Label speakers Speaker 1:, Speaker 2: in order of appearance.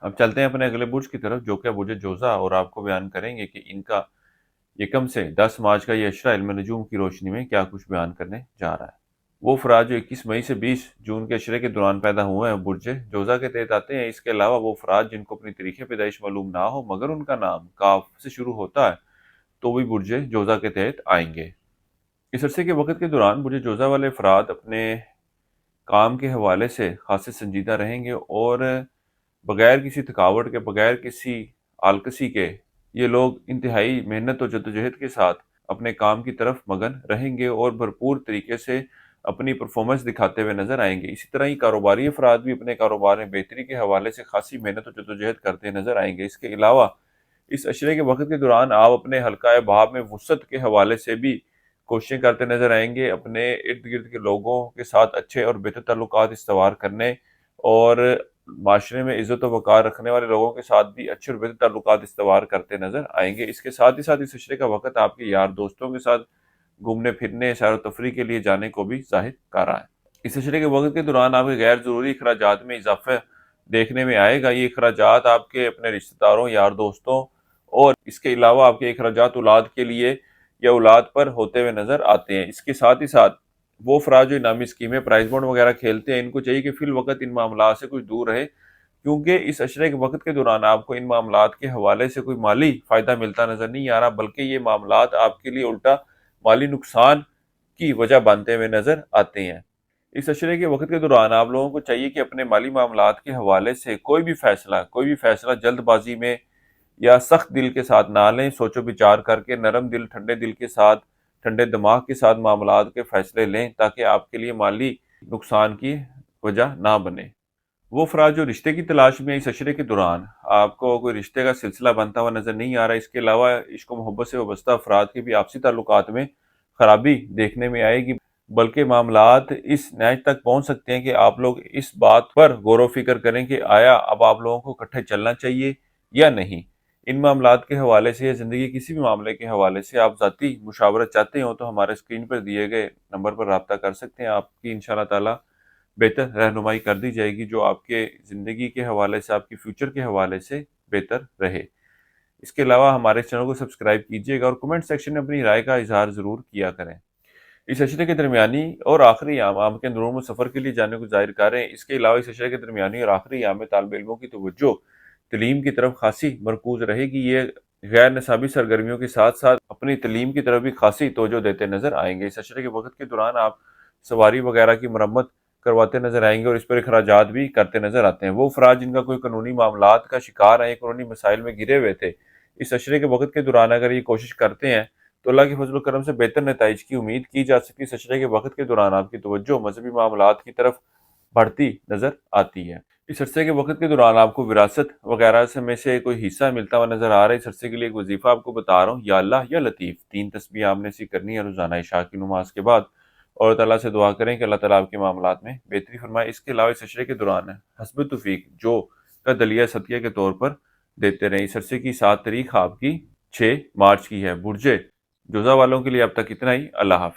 Speaker 1: اب چلتے ہیں اپنے اگلے برج کی طرف جو کہ برج جوزا، اور آپ کو بیان کریں گے کہ ان کا یکم سے 10 مارچ کا یہ اشرہ علم نجوم کی روشنی میں کیا کچھ بیان کرنے جا رہا ہے۔ وہ افراد جو 21 مئی سے 20 جون کے اشرے کے دوران پیدا ہوئے ہیں برج جوزا کے تحت آتے ہیں۔ اس کے علاوہ وہ افراد جن کو اپنی تاریخ پیدائش معلوم نہ ہو مگر ان کا نام کاف سے شروع ہوتا ہے تو بھی برج جوزا کے تحت آئیں گے۔ اس عرصے کے وقت کے دوران برج جوزا والے افراد اپنے کام کے حوالے سے خاصے سنجیدہ رہیں گے اور بغیر کسی تھکاوٹ کے، بغیر کسی آلکسی کے یہ لوگ انتہائی محنت اور جدوجہد کے ساتھ اپنے کام کی طرف مگن رہیں گے اور بھرپور طریقے سے اپنی پرفارمنس دکھاتے ہوئے نظر آئیں گے۔ اسی طرح ہی کاروباری افراد بھی اپنے کاروبار میں بہتری کے حوالے سے خاصی محنت اور جدوجہد کرتے نظر آئیں گے۔ اس کے علاوہ اس عشرے کے وقت کے دوران آپ اپنے حلقہ بہاب میں وسعت کے حوالے سے بھی کوششیں کرتے نظر آئیں گے، اپنے ارد گرد کے لوگوں کے ساتھ اچھے اور بہتر تعلقات استوار کرنے اور معاشرے میں عزت و وقار رکھنے والے لوگوں کے ساتھ بھی اچھے اور بہتر تعلقات استوار کرتے نظر آئیں گے۔ اس کے ساتھ ہی ساتھ اس عشرے کا وقت آپ کے یار دوستوں کے ساتھ گھومنے پھرنے، سیر و تفریح کے لیے جانے کو بھی ظاہر کر رہا ہے۔ اس عشرے کے وقت کے دوران آپ کے غیر ضروری اخراجات میں اضافہ دیکھنے میں آئے گا۔ یہ اخراجات آپ کے اپنے رشتہ داروں، یار دوستوں اور اس کے علاوہ آپ کے اخراجات اولاد کے لیے یا اولاد پر ہوتے ہوئے نظر آتے ہیں۔ اس کے ساتھ ہی ساتھ وہ افراد جو انعامی اسکیمیں، پرائز بانڈ وغیرہ کھیلتے ہیں، ان کو چاہیے کہ فی الوقت ان معاملات سے کچھ دور رہے، کیونکہ اس عشرے کے وقت کے دوران آپ کو ان معاملات کے حوالے سے کوئی مالی فائدہ ملتا نظر نہیں آ رہا، بلکہ یہ معاملات آپ کے لیے الٹا مالی نقصان کی وجہ بنتے ہوئے نظر آتے ہیں۔ اس عشرے کے وقت کے دوران آپ لوگوں کو چاہیے کہ اپنے مالی معاملات کے حوالے سے کوئی بھی فیصلہ جلد بازی میں یا سخت دل کے ساتھ نہ لیں، سوچ و بچار کر کے نرم دل، ٹھنڈے دل کے ساتھ، ٹھنڈے دماغ کے ساتھ معاملات کے فیصلے لیں تاکہ آپ کے لیے مالی نقصان کی وجہ نہ بنے۔ وہ افراد جو رشتے کی تلاش میں اس عشرے کے دوران آپ کو کوئی رشتے کا سلسلہ بنتا ہوا نظر نہیں آ رہا، اس کے علاوہ عشق و محبت سے وابستہ افراد کے بھی آپسی تعلقات میں خرابی دیکھنے میں آئے گی، بلکہ معاملات اس نہج تک پہنچ سکتے ہیں کہ آپ لوگ اس بات پر غور و فکر کریں کہ آیا اب آپ لوگوں کو اکٹھے چلنا چاہیے یا نہیں۔ ان معاملات کے حوالے سے یا زندگی کسی بھی معاملے کے حوالے سے آپ ذاتی مشاورت چاہتے ہوں تو ہمارے اسکرین پر دیے گئے نمبر پر رابطہ کر سکتے ہیں۔ آپ کی انشاءاللہ تعالی بہتر رہنمائی کر دی جائے گی جو آپ کے زندگی کے حوالے سے، آپ کی فیوچر کے حوالے سے بہتر رہے۔ اس کے علاوہ ہمارے چینل کو سبسکرائب کیجیے گا اور کمنٹ سیکشن میں اپنی رائے کا اظہار ضرور کیا کریں۔ اس عشرے کے درمیانی اور آخری ایام آپ کے اندرون سفر کے لیے جانے کو ظاہر کریں۔ اس کے علاوہ اس عشرے کے درمیانی اور آخری ایام میں طالب علموں کی توجہ تعلیم کی طرف خاصی مرکوز رہے گی۔ یہ غیر نصابی سرگرمیوں کے ساتھ ساتھ اپنی تعلیم کی طرف بھی خاصی توجہ دیتے نظر آئیں گے۔ اس عشرے کے وقت کے دوران آپ سواری وغیرہ کی مرمت کرواتے نظر آئیں گے اور اس پر اخراجات بھی کرتے نظر آتے ہیں۔ وہ افراد جن کا کوئی قانونی معاملات کا شکار ہیں، قانونی مسائل میں گرے ہوئے تھے، اس عشرے کے وقت کے دوران اگر یہ کوشش کرتے ہیں تو اللہ کے فضل و کرم سے بہتر نتائج کی امید کی جا سکتی ہے۔ اس عشرے کے وقت کے دوران آپ کی توجہ مذہبی معاملات کی طرف بڑھتی نظر آتی ہے۔ اس عرصے کے وقت کے دوران آپ کو وراثت وغیرہ میں سے کوئی حصہ ملتا ہوا نظر آ رہا ہے۔ اس عرصے کے لیے ایک وظیفہ آپ کو بتا رہا ہوں، یا اللہ یا لطیف 3 تسبیح آپ نے سی کرنی ہے روزانہ عشاء کی نماز کے بعد، اور تعالیٰ سے دعا کریں کہ اللہ تعالیٰ آپ کے معاملات میں بہتری فرمائے۔ اس کے علاوہ اس عشرے کے دوران حسب توفیق جو کا دلیہ صدقہ کے طور پر دیتے رہیں۔ اس عرصے کی 7 تاریخ آپ کی 6 مارچ کی ہے۔ برج جوزا والوں کے لیے اب تک اتنا ہی۔ اللہ حافظ۔